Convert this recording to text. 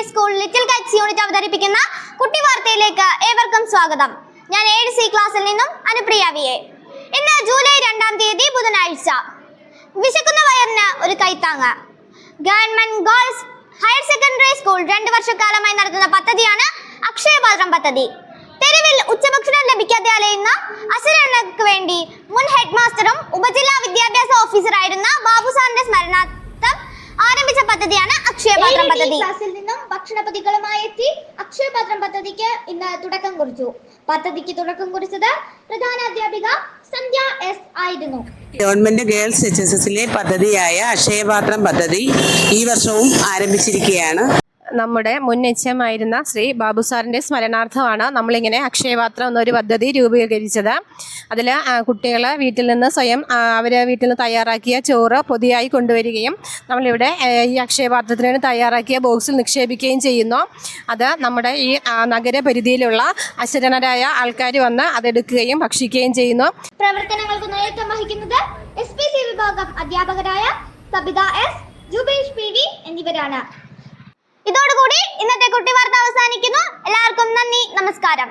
School little Kites unit അവതരിപ്പിക്കുന്ന കുട്ടി വാർത്തയിലേക്ക് ഏവർക്കും സ്വാഗതം. ഞാൻ 7C ക്ലാസ്സിൽ നിന്നും അനുപ്രിയ വിയെ. ഇന്ന് ജൂലൈ 2-ാം തീയതി ബുധനാഴ്ച. വിശക്കുന്ന വയറിന് ഒരു കൈത്താങ്ങ്. Government girls higher secondary school 2 വർഷക്കാലമായി നടത്തുന്ന പദ്ധതിയാണ് അക്ഷയപാത്രം പദ്ധതി. തെരുവിൽ ഉച്ചഭക്ഷണം ലഭിക്കാതെ അലയുന്ന അശരണർക്ക് വേണ്ടി മുൻ ഹെഡ് മാസ്റ്ററും ഉപജില്ലാ വിദ്യാഭ്യാസ ഓഫീസറായിരുന്ന ബാബുസാറിന്റെ സ്മരണാർത്ഥം ആരംഭിച്ച പദ്ധതിയാണ് അക്ഷയപാത്രം പദ്ധതി. ക്ലാസ്സിൽ നിന്നും ഭക്ഷണപതികളുമായി എത്തി അക്ഷയപാത്രം പദ്ധതിക്ക് ഇന്ന് തുടക്കം കുറിച്ചു. പദ്ധതിക്ക് തുടക്കം കുറിച്ചത് പ്രധാനാധ്യാപിക സന്ധ്യ എസ് ആയിരുന്നു. ഗവൺമെന്റ് ഗേൾസ് HSSലെ പദ്ധതിയായ അക്ഷയപാത്രം പദ്ധതി ഈ വർഷവും ആരംഭിച്ചിരിക്കുകയാണ്. നമ്മുടെ മുൻ HM ആയിരുന്ന ശ്രീ ബാബു സാറിൻ്റെ സ്മരണാർത്ഥമാണ് നമ്മളിങ്ങനെ അക്ഷയപാത്രം എന്നൊരു പദ്ധതി രൂപീകരിച്ചത്. അതിൽ കുട്ടികൾ വീട്ടിൽ നിന്ന് സ്വയം അവർ വീട്ടിൽ നിന്ന് തയ്യാറാക്കിയ ചോറ് പൊതിയായി കൊണ്ടുവരികയും നമ്മളിവിടെ ഈ അക്ഷയപാത്രത്തിന് വേണ്ടി തയ്യാറാക്കിയ ബോക്സിൽ നിക്ഷേപിക്കുകയും ചെയ്യുന്നു. അത് നമ്മുടെ ഈ നഗരപരിധിയിലുള്ള അശരണരായ ആൾക്കാർ വന്ന് അതെടുക്കുകയും ഭക്ഷിക്കുകയും ചെയ്യുന്നു. പ്രവർത്തനങ്ങൾക്ക് നേതൃത്വം വഹിക്കുന്നത് SPC വിഭാഗം അധ്യാപകരായ സബിത S, ജുബേഷ് PV എന്നിവരാണ്. ഇതോടുകൂടി ഇന്നത്തെ കുട്ടി വാർത്ത അവസാനിക്കുന്നു. എല്ലാവർക്കും നന്ദി, നമസ്കാരം.